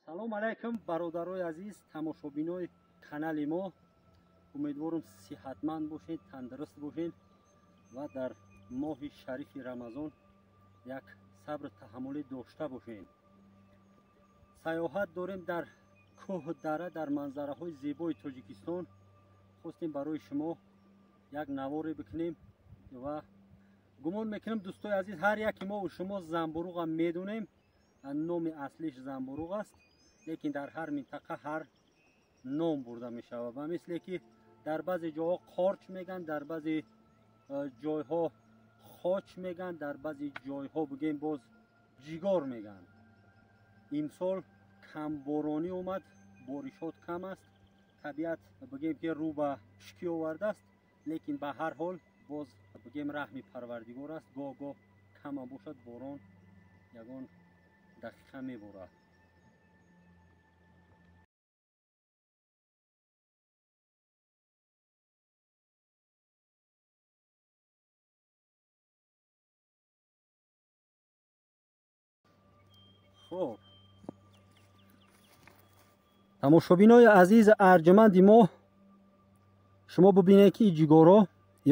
салом алайкум бародарои азиз тамошобинои канали мо. умедворам сиҳатманд бошед, тандуруст бошед ва дар моҳи шарифи рамазон як сабр таҳаммулӣ дошта бошед. саёҳат дорем дар кӯҳу дара, дар манзараҳои зебои тоҷикистон. хостем барои шумо як наворе бикунем ва гумон мекунам дӯстои азиз ҳар яки мо шумо замбуруға медонем. номи аслиш замбуруғ аст, лекин дар ҳар минтақа ҳар ном бурда мешавад. ба мисле ки дар баъзе ҷойҳо қорч меган, дар баъзе ҷойҳо хоч меган, дар баъзе ҷойҳо бигем боз ҷигор меган. имсол камборонӣ омад, боришот кам аст, табиат бигем ки рӯ ба шикӣ овардааст, лекин ба ҳар ҳол боз бигем раҳми парвардигор аст. гоҳ-гоҳ кама бошад борон ягон дақиқа меборад. خب тамошобинои азиз арҷаманди мо, шумо бубинед ки ҷигоро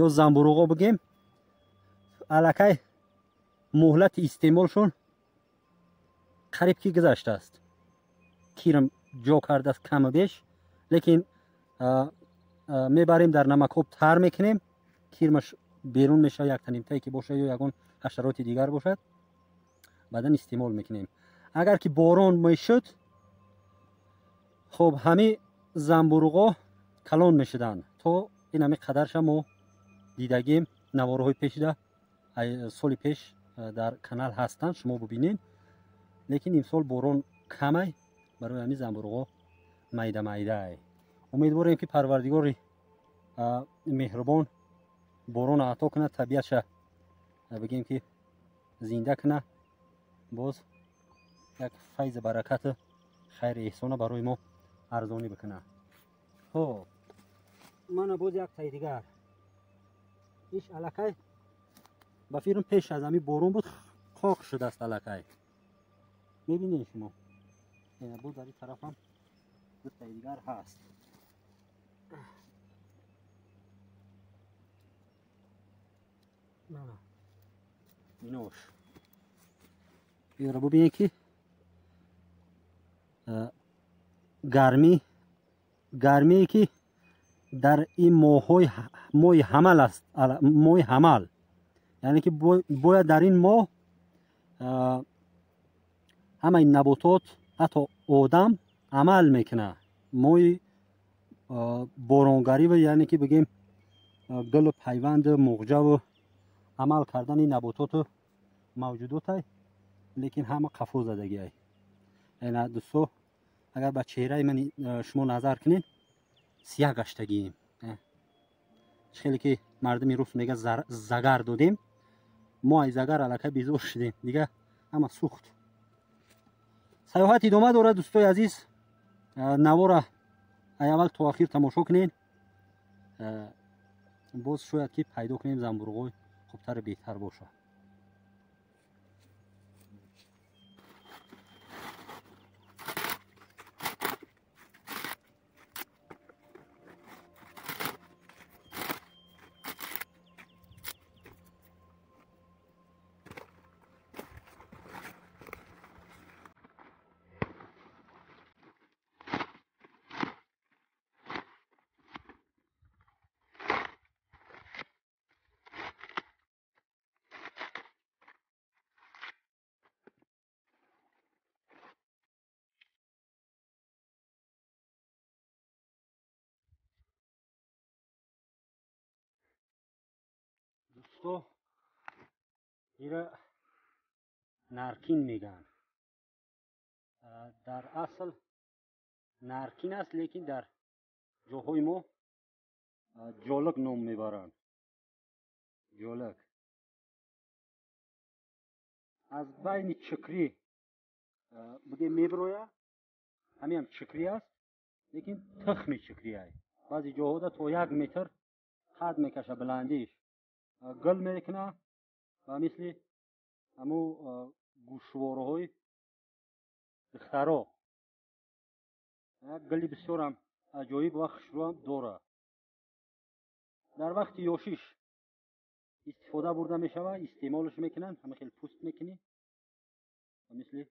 ё замбуруғо бигем аллакай муҳлати истеъмолшон қариб ки гузаштааст. кирам ҷо кардааст каму беш, лекин мебарем дар намакоб тар мекунем, кирмаш берун мешавад, як танимтае ки бошад ё ягон ҳашароти дигар бошад, баъдан истеъмол мекунем. агар ки борон мешуд, хуб ҳами замбуруғо калон мешуданд. то ин ҳами қадарша мо дидагем навораҳои пешида соли пеш дар канал ҳастанд, шумо бубинед. лекин имсол борон камай, барои ҳами замбуруғо майда майдай. умедворем ки парвардигори меҳрубон борон ато кунад, табиатша бигем ки зинда кунад, боз як файзу баракату хайру эҳсона барои мо арзонӣ бикунад. хоб мана боз як таи дигар. иш аллакай ба фирм пеш аз ҳами борон буд, қоқ шудааст аллакай. мебинед шумо. боз дар ин тараф ҳам ду таи дигар ҳаст. инош инро бубинед ки гармие ки дар ин моҳи ҳамал аст, моҳи ҳамал, яъне ки бояд дар ин моҳ ҳамаи наботот ҳатто одам амал мекунад. моҳи боронгарӣ, яъне ки бигем гулу пайванду муғҷаву амал кардани набототу мавҷудотай, лекин ҳама қафо задагиай. яъне дӯсто агар ба чеҳраи мани шумо назар кунед, сиях гаштагием. хеле ки мардуми рус мега загар додем, мо ай загар аллакай безор шудем, дигар ҳама сӯхт. саёҳат идома дорад дӯстои азиз. навора ай аввал то охир тамошо кунед, боз шояд ки пайдо кунем замбуруғои хубтару беҳтар бошад. дӯсто ира наркин меган. дар асл наркин аст, лекин дар ҷоҳои мо ҷолик ном мебаранд. ҷолик аз байни чикрӣ бигем мебирояд. ҳамиам чикрӣ аст, лекин тухми чикрӣ ай. баъзи ҷоҳода то 1 метр қад мекаша баландиш. гул мекунад ба мисли ҳамо гӯшвораҳои духтаро. گلی بسیار هم عجایب و خوشبو هم داره. در وقت یاشیش استفاده برده می شود، استعمالش میکنن، همه خیلی پوست میکنی مثل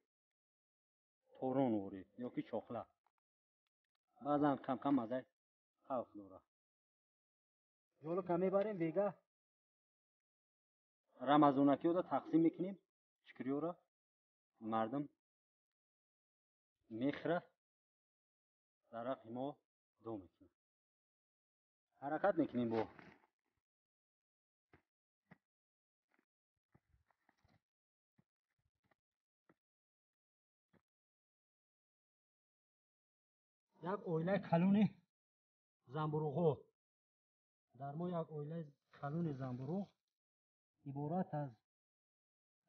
توران وری یا که چاخله، بعضا کم کم مزه خلق داره. جالو که میبریم ویگه رمضانکی رو تقسیم میکنیم، چکری رو مردم میخره، درق ما دو میکنیم، حرکت میکنیم با یک اویله کلون زنبروغ. در ما یک اویله کلون زنبروغ عبارت از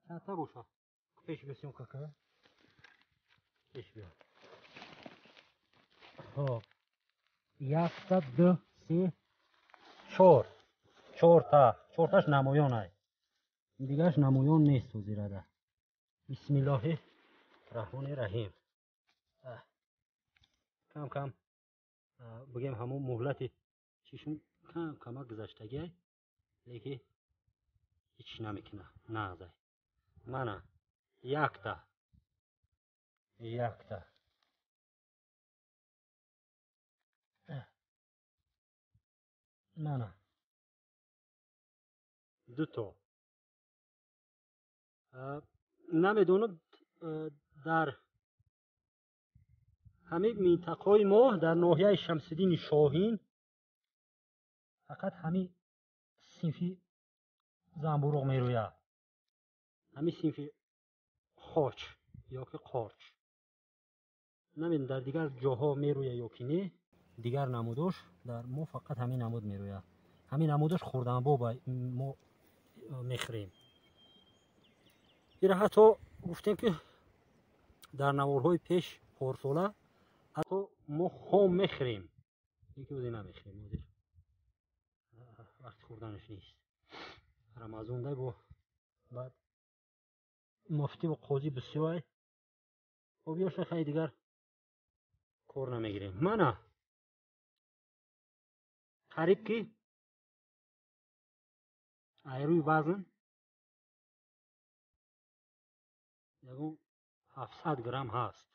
چند تا باشه. پیش بسیم که پیش بیا. خب یک تا دو سه چهار تاش نمایان است، دیگرش نمایان نیست. تو زیراده بسم الله الرحمن الرحیم. کم کم بگیم همون مهلت چیشون کم کم گذشتگی است، لیکن هیچ نمیکنه نغزه. منه یک تا منه دو تا. نمیدونم در همه منطقه ما در ناحیه شمس‌الدین شاهین فقط همین صنفی زنبورق میروید، همین صنفی خاچ یا که قارچ. نمیدونم در دیگر جاها میروید یا که نه. دیگر نمودش در ما فقط همین نمود میروید. همین نمودش خوردن با ما میخریم. این حتی گفتیم که در نوارهای پیش پارساله حتی ما خام میخریم، این که بودی نمیخریم مدیر وقت خوردنش نیست. رمضان ده با بعد مفتی و قاضی بسیار و بیاش خیلی دیگر کار نمیگیریم. منه قریب که ایروی وزن یکم 700 گرم هست.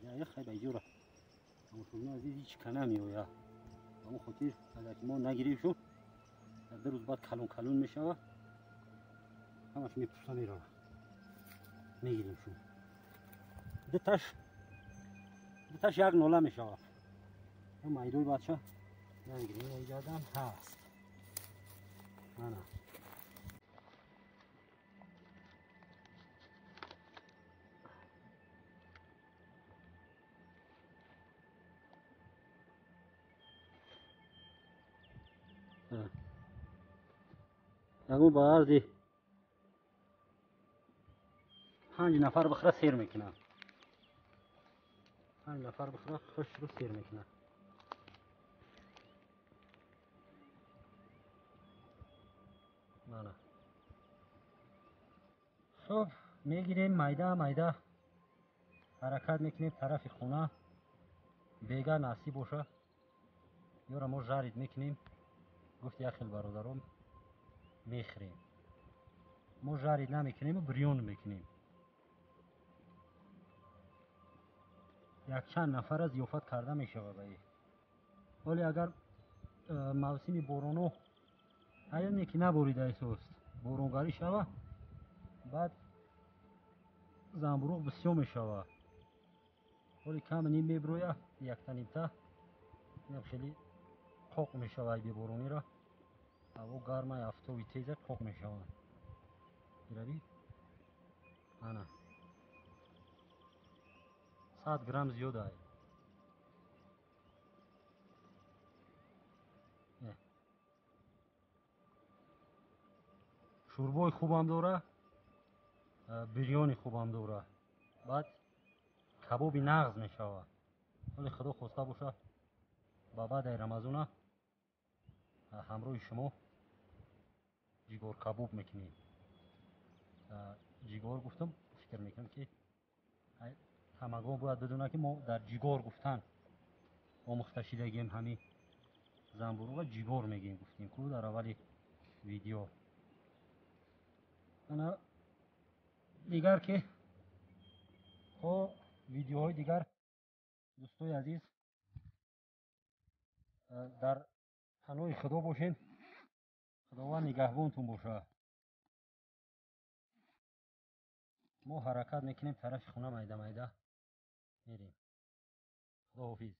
نه خیلی بیجوره اما شما از هیچ کنه میوید اما خاطر اگر ما نگیریم شو در 2 روز بعد کلون میشود، همش میپوسته میره میگیریم شو. دوتاش یک ناله میشود. اما ایدوی بچه نگیریم ایجادم هست. نه یکم با عرضی 5 نفر بخره سیر میکنن. 5 نفر بخره خوش رو سیر میکنن. نه خب میگیریم میده حرکت میکنیم طرف خونه بیگه نصیب باشه یا را ما جارید میکنیم. گفت یک خیل برادرم میخریم، ما جارید نمیکنیم و بریون میکنیم. یک چند نفر از ضیافت کرده میشود. ولی اگر мавсими борону ҳаяне ки наборида эҳсост боронгарӣ шава баъд занбурӯғ бисёр мешава ҳоли кам ним мебироя яктанимта инам хеле қоқ мешава беборониро ҳаво гарма афтоби теза қоқ мешава бирабӣ ана 100 грамм зиёда шӯрбои хубам дора бирёни хубам дора баъд кабоби нағз мешава ҳоли худо хоста боша ба баъдаи рамазона ҳамроҳи шумо ҷигор кабоб мекунем ҷигор гуфтам фикр мекунам ки ҳамагон бояд бидонанд ки мо дар ҷигор гуфтан омӯхта шидагием ҳамин занбурӯға ҷигор мегӯем гуфтем ку дар аввали видео ана дигар ки то видеоҳои дигар дӯстои азиз дар паноҳи худо бошед худованд нигаҳбонтон боша мо ҳаракат мекунем тарафи хона майда майда мерем худоҳофиз